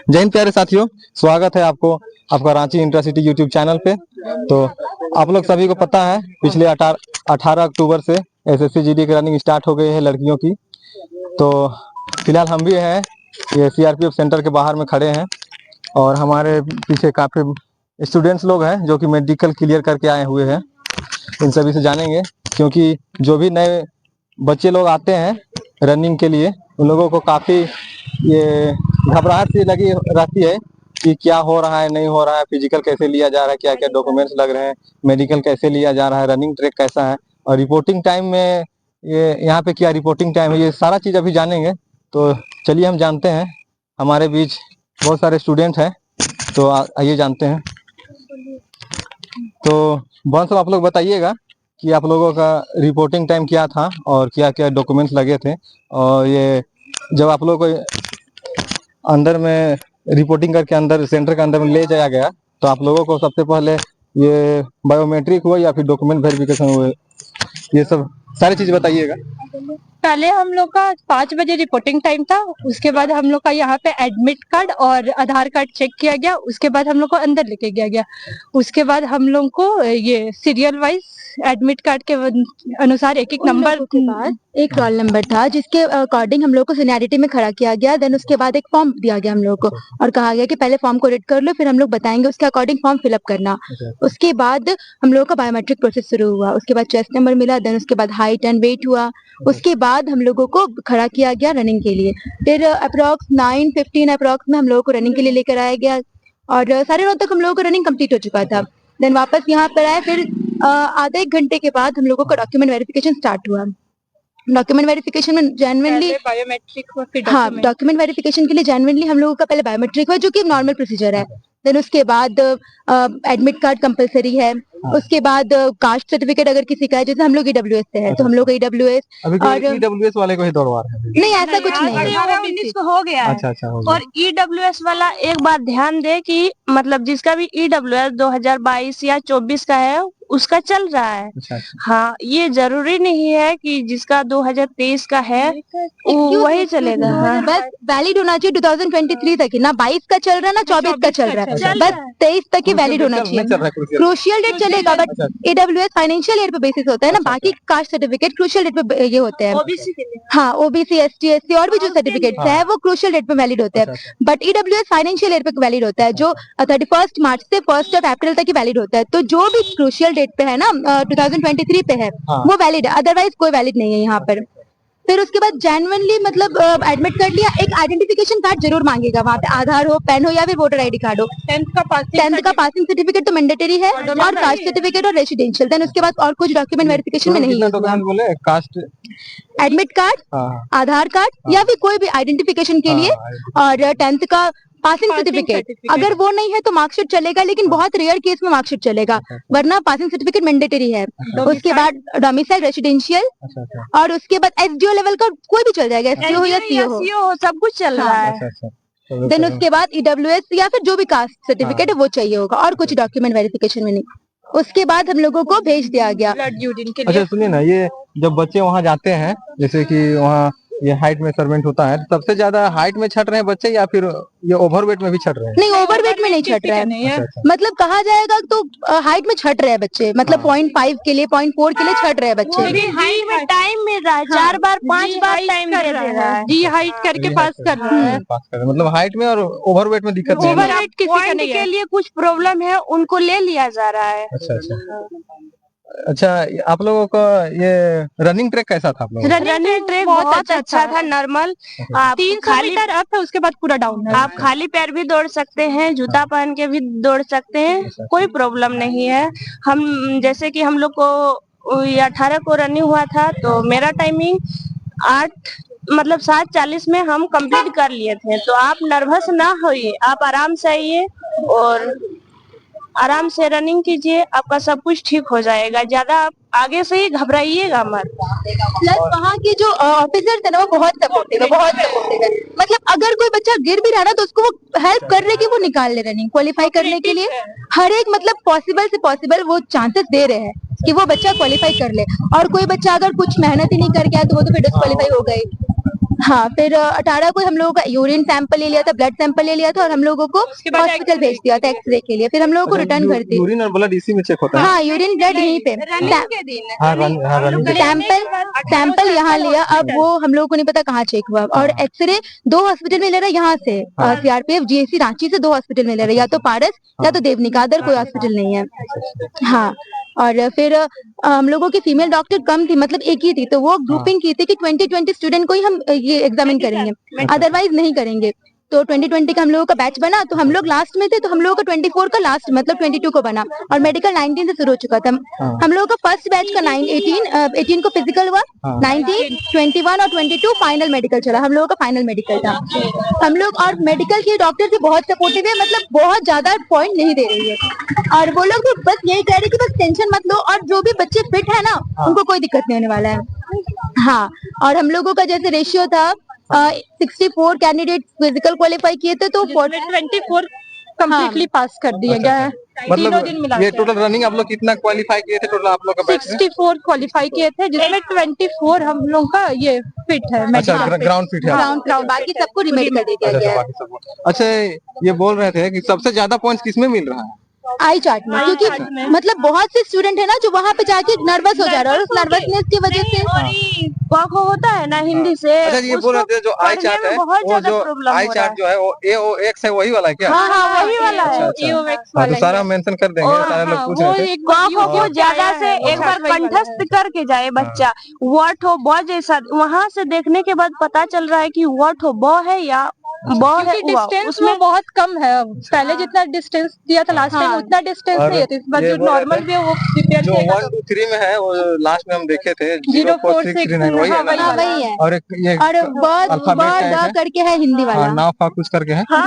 जय हिंद प्यारे साथियों, स्वागत है आपको आपका रांची इंटरसिटी यूट्यूब चैनल पे। तो आप लोग सभी को पता है पिछले 18 अक्टूबर से एसएससी जीडी की रनिंग स्टार्ट हो गई है लड़कियों की। तो फिलहाल हम भी हैं ये सीआरपीएफ सेंटर के बाहर में खड़े हैं और हमारे पीछे काफी स्टूडेंट्स लोग हैं जो कि मेडिकल क्लियर करके आए हुए हैं। इन सभी से जानेंगे क्योंकि जो भी नए बच्चे लोग आते हैं रनिंग के लिए उन लोगों को काफी ये घबराहट सी लगी रहती है कि क्या हो रहा है, नहीं हो रहा है, फिजिकल कैसे लिया जा रहा है, क्या क्या डॉक्यूमेंट्स लग रहे हैं, मेडिकल कैसे लिया जा रहा है, रनिंग ट्रैक कैसा है और रिपोर्टिंग टाइम में ये यहाँ पे क्या रिपोर्टिंग टाइम है, ये सारा चीज अभी जानेंगे। तो चलिए हम जानते हैं, हमारे बीच बहुत सारे स्टूडेंट हैं तो आइए जानते हैं। तो बहुत सब आप लोग बताइएगा कि आप लोगों का रिपोर्टिंग टाइम क्या था और क्या क्या डॉक्यूमेंट्स लगे थे। और ये जब आप लोगों को अंदर में रिपोर्टिंग करके अंदर सेंटर के अंदर में ले जाया गया तो आप लोगों को सबसे पहले ये बायोमेट्रिक हुआ या फिर डॉक्यूमेंट वेरिफिकेशन हुए, ये सब सारी चीज बताइएगा। पहले हम लोग का 5 बजे रिपोर्टिंग टाइम था। उसके बाद हम लोग का यहाँ पे एडमिट कार्ड और आधार कार्ड चेक किया गया। उसके बाद हम लोग को अंदर लेके गया। उसके बाद हम लोग को ये सीरियल वाइज एडमिट कार्ड के अनुसार एक एक नंबर के बाद एक रोल नंबर था जिसके अकॉर्डिंग हम लोग को सीनियरिटी में खड़ा किया गया। देन उसके बाद एक फॉर्म दिया गया हम लोग को और कहा गया कि पहले फॉर्म को रीड कर लो, फिर हम लोग बताएंगे उसके अकॉर्डिंग फॉर्म फिलअप करना। उसके बाद हम लोग का बायोमेट्रिक प्रोसेस शुरू हुआ। उसके बाद चेस्ट नंबर मिला, देन उसके बाद हाइट एंड वेट हुआ। उसके बाद हम लोगों को खड़ा किया गया रनिंग के लिए। फिर अप्रोक्स 9:15 अप्रोक्स में हम लोगों को रनिंग के लिए लेकर आया गया और 9:30 तक हम लोगों को रनिंग कंप्लीट हो चुका था। देन वापस यहाँ पर आए। फिर आधे एक घंटे के बाद हम लोगों का डॉक्यूमेंट वेरिफिकेशन स्टार्ट हुआ। डॉक्यूमेंट वेरिफिकेशन में जेन्युइनली बायोमेट्रिक हाँ, डॉक्यूमेंट वेरिफिकेशन के लिए जेन्युइनली हम लोगों का पहले बायोमेट्रिक हुआ जो कि नॉर्मल प्रोसीजर है। देन उसके बाद एडमिट कार्ड कंपलसरी है। उसके बाद कास्ट सर्टिफिकेट अगर किसी का है, जैसे हम लोग ईडब्ल्यूएस से है तो हम लोग ईडब्ल्यूएस और ईडब्ल्यूएस वाले को ही दौड़वा रहे हैं। नहीं, ऐसा कुछ नहीं है। 19 को हो गया है। अच्छा हो और ईडब्ल्यूएस वाला एक बात ध्यान दे कि मतलब जिसका भी ईडब्ल्यूएस 2022 या 24 का है उसका चल रहा है। अच्छा। हाँ, ये जरूरी नहीं है कि जिसका 2023 का है वही चलेगा। हाँ। बस वैलिड होना चाहिए 2023 तक ही, ना 22 का चल रहा है ना 24 का चल रहा है, बस 23 तक ही वैलिड होना चाहिए। क्रूशियल डेट चलेगा बट ईडब्ल्यूएस फाइनेंशियल ईयर पे बेसिस होता है ना, बाकी कास्ट सर्टिफिकेट क्रूशियल डेट पे ये होते हैं। ओबीसी के लिए हाँ, ओबीसी एसटी एससी और भी जो सर्टिफिकेट्स है वो क्रूशियल डेट पे वैलिड होते हैं। बट ईडब्ल्यूएस फाइनेंशियल ईयर पे वैलिड होता है जो 31 मार्च से 1 अप्रैल तक ही वैलिड होता है। तो जो भी क्रूशियल डेट पे है ना 2023 पे है वो वैलिड है, अदरवाइज कोई वैलिड नहीं है यहाँ पर। फिर उसके बाद जेन्युइनली मतलब एडमिट कर लिया। एक आइडेंटिफिकेशन कार्ड जरूर मांगेगा वहाँ पे, आधार हो, पेन हो या फिर वोटर आईडी कार्ड हो। 10th का पासिंग सर्टिफिकेट तो मैंडेटरी है और कास्ट सर्टिफिकेट और रेसिडेंशियल। देन उसके बाद और कुछ डॉक्यूमेंट वेरिफिकेशन में नहीं है। कास्ट एडमिट कार्ड, आधार कार्ड या फिर कोई भी आइडेंटिफिकेशन के लिए और 10th का पासिंग सर्टिफिकेट। अगर वो नहीं है तो मार्कशीट चलेगा, लेकिन बहुत रेयर केस में मार्कशीट चलेगा, वरना पासिंग सर्टिफिकेट मैंडेटरी है। उसके बाद डोमिसाइल, रेसिडेंशियल और उसके बाद एसडीओ लेवल का कोई भी चल जाएगा, एसडीओ हो या सीओ हो, सब कुछ चल रहा है। देन उसके बाद ईडब्ल्यूएस या फिर जो भी कास्ट सर्टिफिकेट है वो चाहिए होगा और कुछ डॉक्यूमेंट वेरिफिकेशन में नहीं। उसके बाद हम लोगों को भेज दिया गया ब्लड यूरिन के लिए। अच्छा सुनिए ना, ये जब बच्चे वहाँ जाते हैं जैसे कि वहाँ ये हाइट मेजरमेंट होता है, सबसे ज्यादा हाइट में छट रहे हैं बच्चे या फिर ये ओवरवेट में भी छट रहे हैं? नहीं, ओवरवेट में नहीं छट रहा है। मतलब कहा जाएगा तो हाइट में छट रहे हैं बच्चे, मतलब 0.5 के लिए 0.4 के लिए छट रहे हैं बच्चे। हाइट में टाइम मिल रहा है, 4 बार 5 बार टाइम दे रहा है, जी हाइट करके पास कर रहा है। मतलब हाइट में और ओवरवेट में दिक्कत नहीं है। ओवरवेट किसी के लिए कुछ प्रॉब्लम है उनको ले लिया जा रहा है। अच्छा, आप लोगों का ये रनिंग ट्रैक कैसा था? आप लोगों का रनिंग ट्रैक बहुत अच्छा था, नॉर्मल। आप 300 मीटर अप था, उसके बाद पूरा डाउन है। आप खाली पैर भी दौड़ सकते हैं, जूता पहन के भी दौड़ सकते हैं, कोई प्रॉब्लम नहीं है। हम जैसे कि हम लोग को 18 को रनिंग हुआ था तो मेरा टाइमिंग 7:40 में हम कंप्लीट कर लिए थे। तो आप नर्वस ना होइए, आप आराम से आइए और आराम से रनिंग कीजिए, आपका सब कुछ ठीक हो जाएगा। ज्यादा आप आगे से ही घबराइएगा मत। प्लस वहाँ के जो ऑफिसर्स है ना वो बहुत सपोर्टिव है, बहुत सपोर्टिव है। मतलब अगर कोई बच्चा गिर भी रहा ना तो उसको वो हेल्प कर रहे कि वो निकाल ले रनिंग क्वालिफाई करने के लिए। हर एक मतलब पॉसिबल से पॉसिबल वो चांसेस दे रहे हैं कि वो बच्चा क्वालिफाई कर ले। और कोई बच्चा अगर कुछ मेहनत ही नहीं करके आया तो वो तो फिर डिस्क्वालीफाई हो गए। हाँ, फिर 18 को हम लोगों का यूरिन सैंपल ले लिया था, ब्लड सैंपल ले लिया था और हम लोगों को बाद हॉस्पिटल भेज दिया था एक्सरे के लिए। फिर हम लोगों को रिटर्न कर दी। यूरिन और ब्लड इसी में चेक होता है। हाँ, यूरिन ब्लड यहीं पे। हाँ रनिंग सैंपल यहाँ लिया, अब वो हम लोगों को नहीं पता कहाँ चेक हुआ। और एक्सरे 2 हॉस्पिटल में ले रहा है यहाँ से, सीआरपीएफ जीएसी रांची से 2 हॉस्पिटल में ले रहा है, या तो पारस या तो देवनिका, अदर कोई हॉस्पिटल नहीं है। हाँ, और फिर हम लोगों की फीमेल डॉक्टर कम थी, मतलब एक ही थी, तो वो ग्रुपिंग की थी कि 2020 स्टूडेंट को ही हम ये एग्जामिन करेंगे, अदरवाइज नहीं करेंगे। तो 2020 का हम लोगों का बैच बना, तो हम लोग लास्ट में थे, तो हम लोगों का 24 का लास्ट मतलब 22 को बना और मेडिकल 19 से शुरू हो चुका था। हम लोगों का फर्स्ट बैच का 18 को फिजिकल हुआ, 19, 21 और 22 फाइनल मेडिकल चला। हम लोगों का फाइनल मेडिकल था। हम लोग और मेडिकल के डॉक्टर भी बहुत सपोर्टिव है, मतलब बहुत ज्यादा पॉइंट नहीं दे रही है और वो लोग तो बस यही कह रहे कि बस टेंशन मत लो और जो भी बच्चे फिट है ना उनको कोई दिक्कत नहीं होने वाला है। हाँ, और हम लोगों का जैसे रेशियो था 64 कैंडिडेट फिजिकल क्वालिफाई किए थे, तो 24 कम्प्लीटली पास कर दिया गया है। तीनों दिन मिला ये टोटल रनिंग आप लोग कितना क्वालिफाई किए थे टोटल आप लोग का बैच में? 64 क्वालिफाई किए थे, जिसमें 24 हम लोग का ये फिट है, अच्छा ग्राउंड फिट है। ग्राउंड बाकी सबको रिमेड कर दिया अच्छा गया है। बाकी सब अच्छा ये बोल रहे थे कि सबसे ज्यादा पॉइंट्स किसमें मिल रहा है? आई चार्ट में, क्योंकि मतलब बहुत से स्टूडेंट है ना जो वहाँ पे जाके नर्वस हो जा रहा है और उस नर्वसनेस की वजह से वो होता है ना हिंदी से। अच्छा ये बोल रहे थे जो आई चार्ट है वो जो आई चार्ट जो है वो AOX है वही वाला है क्या? हाँ वही वाला है। हाँ, तो सारा मेंशन कर देंगे, सारे लोग पूछ रहे थे। को ज्यादा से एक बार कंठस्थ करके जाए बच्चा, वर्ड हो ब जैसा, वहाँ से देखने के बाद पता चल रहा है कि वर्ड हो ब है या ब है। डिस्टेंस उसमें बहुत कम है, पहले जितना डिस्टेंस दिया था लास्ट टाइम उतना डिस्टेंस नहीं है, इस बार जो नॉर्मल भी है वो प्रिपेयर जो 1 2 3 में है वो लास्ट में हम देखे थे 04639 वही है ना? वही है। और एक ये और ब करके है हिंदी वाला, नाफा कुछ करके है। ठीक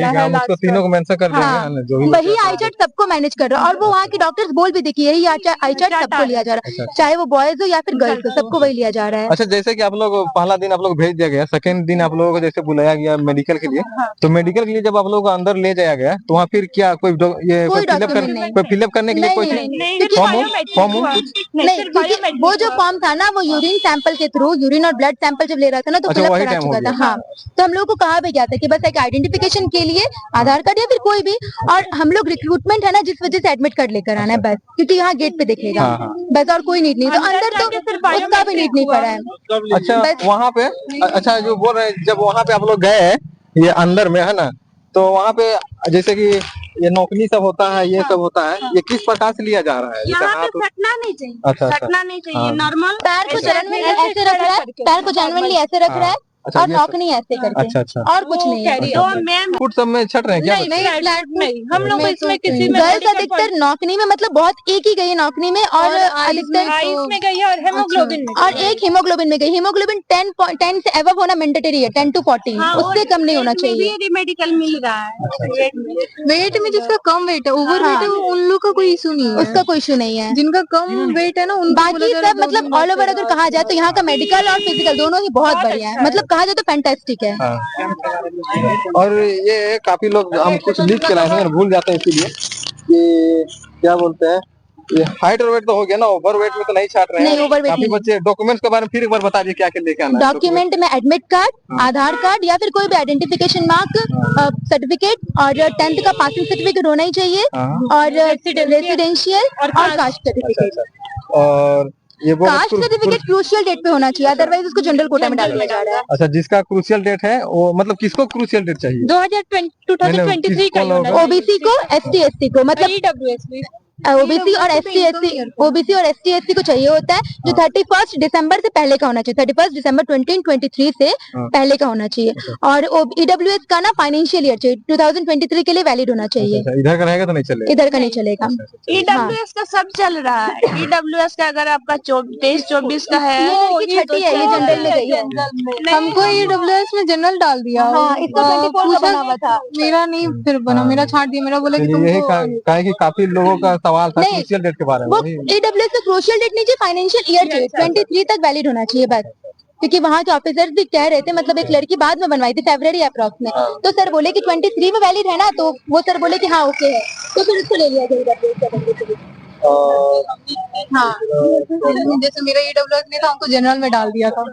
है, हम उसको तीनों को मेंशन कर देंगे जो भी वही आई चार्ट सबको मैनेज कर रहा है। और वो वहाँ के डॉक्टर्स बोल भी देखिए यही आई चार्ट सबको लिया जा रहा है, चाहे वो बॉयज हो या फिर गर्ल्स हो, सबको वही लिया जा रहा है। अच्छा जैसे कि आप लोग पहला दिन आप लोग भेज दिया गया, सेकंड दिन आप लोगों को जैसे बुलाया गया मेडिकल के लिए, तो मेडिकल के लिए जब आप लोग को अंदर ले जाया गया तो वहाँ फिर क्या कोई फिलअप करने के लिए कोई फॉर्म नहीं, क्योंकि वो जो फॉर्म था ना वो यूरिन सैंपल के थ्रू, यूरिन और ब्लड सैंपल जब ले रहा था ना तो फिलअप करा चुका था। हाँ, तो हम लोग को कहा भी गया था कि बस एक आइडेंटिफिकेशन के लिए आधार कार्ड या फिर कोई भी, और हम लोग रिक्रूटमेंट है ना जिस वजह से एडमिट कार्ड लेकर आना है बस, क्योंकि यहाँ गेट पे दिखेगा बस, और कोई नीड नहीं। तो अंदर तो उसका भी नीड नहीं पड़ा है। अच्छा वहाँ पे अच्छा जो बोल रहे हैं जब वहाँ पे आप लोग गए ये अंदर में है ना, तो वहाँ पे जैसे कि ये नौकरी सब होता है, ये सब होता है, ये किस प्रकार से लिया जा रहा है? यहाँ पे फटना नहीं चाहिए। अच्छा फटना नहीं चाहिए, नॉर्मल पैर को जेन्युइनली ऐसे रख रहा है, पैर को जेन्युइनली ऐसे रख रहा है और नॉक नहीं ऐसे करके। अच्छा और कुछ नहीं है। तो मैम फुट सब में छट रहे हैं क्या? नहीं, हम लोग इसमें किसी में गर्ल्स अधिकतर नौकनी में, मतलब बहुत एक ही गई है नौकनी में, और अधिकतर आइस में गई है और हेमोग्लोबिन में, और एक हीमोग्लोबिन में गई। हीमोग्लोबिन 10 से एबव होना मैंडेटरी है, 10 to 14, उससे कम नहीं होना चाहिए। मेडिकल मिल रहा है वेट में जिसका कम वेट है, ओवर वेट है, उन लोग का कोई इशू नहीं है, उसका कोई इशू नहीं है। जिनका कम वेट है ना उन बाकी सब मतलब ऑल ओवर अगर कहा जाए तो यहाँ का मेडिकल और फिजिकल दोनों ही बहुत बढ़िया है, मतलब कहा जाए तो फैंटास्टिक है। और ये काफी लोग हम कुछ लिख के लाए हैं, भूल जाते हैं इसीलिए कि क्या बोलते हैं, ये हाइट और वेट तो हो गया ना, ओवर वेट में तो नहीं छाट रहे हैं। नहीं, ओवर वेट काफी बच्चे डॉक्यूमेंट्स के बारे में फिर एक बार बता दीजिए क्या क्या लेके आना है। डॉक्यूमेंट में एडमिट कार्ड, आधार कार्ड या फिर कोई भी आइडेंटिफिकेशन मार्क, सर्टिफिकेट और 10th का पासिंग सर्टिफिकेट होना ही चाहिए, और रेसिडेंशियल और कास्ट सर्टिफिकेट। और ये कास्ट सर्टिफिकेट क्रूशियल डेट पे होना चाहिए, अदरवाइज उसको जनरल कोटा में डाल दिया जा रहा है। अच्छा जिसका क्रूशियल डेट है वो मतलब किसको क्रूशियल डेट चाहिए? 2023 का ओबीसी को, ST SC को, मतलब ओबीसी और ST SC को चाहिए होता है, जो 31 दिसंबर से पहले का होना चाहिए, 31 दिसंबर 2023 से पहले का होना चाहिए। और EWS का ना फाइनेंशियल ईयर चाहिए, 2023 के लिए वैलिड होना चाहिए। इधर का रहेगा तो नहीं चलेगा? इधर का नहीं चलेगा। EWS का सब चल रहा है। EWS का अगर आपका 23-24 का है, ये छठी है, ये जनरल में गई है। हमको EWS में जनरल डाल दिया। हाँ, इसका 24 का बना हुआ था, मेरा नहीं फिर बना, मेरा छाट दिया, मेरा बोला कि यही तुमको काहे कि काफी लोगों का सवाल था क्रूशियल डेट के बारे में। वो EWS का क्रूशियल डेट नहीं चाहिए, फाइनेंशियल ईयर चाहिए, 23 तक वैलिड होना चाहिए बस। क्योंकि वहाँ के ऑफिसर्स भी कह रहे थे, मतलब एक लड़की बाद में बनवाई थी फरवरी अप्रॉक्स में, तो सर बोले कि 23 में वैलिड है ना, तो वो सर बोले कि हाँ ओके है, तो फिर उसको ले लिया गया। और हाँ जैसे मेरा ईडब्ल्यूएस नहीं था, हमको जनरल में डाल दिया था।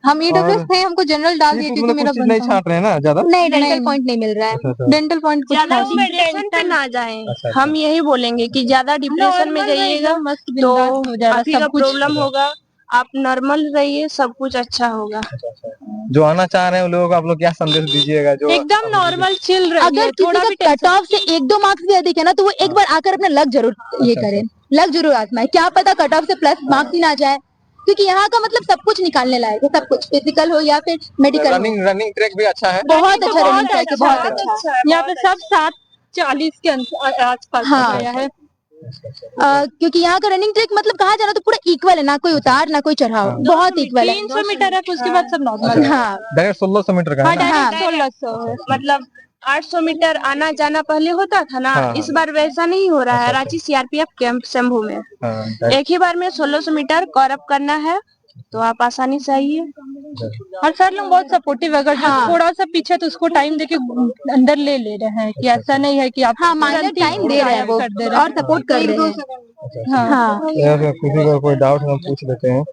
हम ईडब्ल्यूएस थे, हमको जनरल डाल दिया क्योंकि मेरा नहीं छांट रहे हैं ना ज्यादा। नहीं, डेंटल पॉइंट नहीं मिल रहा है। डेंटल पॉइंट कुछ ज्यादा खास नहीं। डिप्रेशन पे ना जाएं। अच्छा। हम यही बोलेंगे कि ज्यादा डिप्रेशन में जाइएगा मस्त तो बिंदास हो जाएगा आप ही का सब कुछ। प्रॉब्लम होगा। आप नॉर्मल रहिए, सब कुछ अच्छा होगा। जो आना चाह रहे हैं उन लोगों को आप लोग क्या संदेश दीजिएगा? जो एकदम नॉर्मल चिल रही अगर है, थोड़ा भी किसी का कट ऑफ से 1-2 मार्क्स भी अधिक है ना, तो वो एक बार आकर अपना लक जरूर ये करें, लक जरूर आजमाए। क्या पता कट ऑफ से प्लस मार्क्स ही ना जाए, क्योंकि यहाँ का मतलब सब कुछ निकालने लायक है, सब कुछ, फिजिकल हो या फिर मेडिकल हो। रनिंग ट्रैक भी अच्छा है। बहुत अच्छा रनिंग ट्रैक है, बहुत अच्छा। यहाँ पे सब 7:40 के आसपास हाँ। गया है। क्योंकि यहाँ का रनिंग ट्रैक मतलब कहा जाना तो पूरा इक्वल है, ना कोई उतार ना कोई चढ़ाव, बहुत इक्वल है। 300 मीटर है, फिर उसके बाद सब नॉर्मल। हाँ, डायरेक्ट 1600 मीटर का है ना? हाँ। 1600 है। मतलब 800 मीटर आना जाना पहले होता था ना, हाँ। इस बार वैसा नहीं हो रहा है। रांची सीआरपीएफ कैंप शंभू में हाँ, एक ही बार में 1600 मीटर कवर करना है, तो आप आसानी से आइए। और सर लोग बहुत सपोर्टिव, अगर जो हाँ। थोड़ा सा पीछे तो उसको टाइम देके अंदर ले रहे हैं, कि ऐसा नहीं है कि आप हाँ, माइनर टाइम दे रहे हैं वो कर दे रहे हैं। और सपोर्ट कर रहे हैं। हाँ। हाँ, या फिर किसी को कोई डाउट हम पूछ लेते हैं।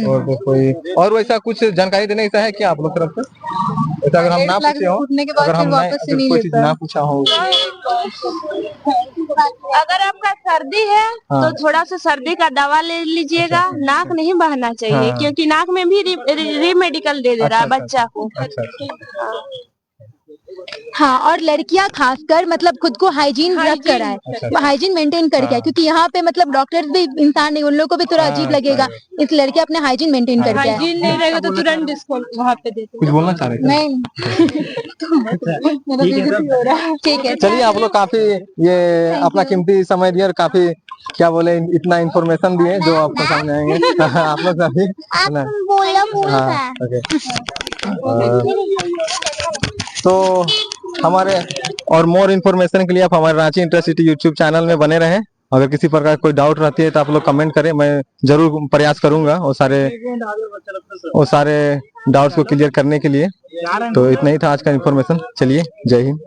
और फिर कोई और वैसा कुछ जानकारी देने का है क्या आप लोग तरफ से? ऐसा अगर हम ना 1.5 लाख पूछे हो, फूटने के बाद अगर हम फिर वापस से अगर नहीं कोई चीज लेता। ना पूछा हो, अगर आपका सर्दी है हाँ। तो थोड़ा सा सर्दी का दवा ले लीजिएगा। नाक नहीं बहना चाहिए, हाँ। क्योंकि नाक में भी री मेडिकल दे दे रहा है अच्छा, बच्चा को। अच्छा। हाँ, और लड़कियां खासकर मतलब खुद को हाइजीन रख कर आए, हाइजीन मेंटेन करके आए, क्योंकि यहाँ पे मतलब डॉक्टर्स भी इंसान नहीं, उन लोगों को भी थोड़ा अजीब लगेगा, इस लड़के अपने हाइजीन मेंटेन करके आए। हाइजीन नहीं रहेगा तो तुरंत डिस्को वहाँ पे देते कुछ बोलना चाह रहे थे? नहीं मेरा बेइज्जती हो रहा है। ठीक है। चलिए, आप लोग काफी ये अपना कीमती समय दिए और काफी क्या बोले इतना इंफॉर्मेशन दिए जो आपको सामने आएंगे। आप लोग सभी है ना? हाँ, ओके। तो हमारे और मोर इन्फॉर्मेशन के लिए आप हमारे रांची इंटरसिटी यूट्यूब चैनल में बने रहें। अगर किसी प्रकार कोई डाउट रहती है तो आप लोग कमेंट करें, मैं जरूर प्रयास करूंगा वो सारे डाउट्स को क्लियर करने के लिए। तो इतना ही था आज का इन्फॉर्मेशन। चलिए, जय हिंद।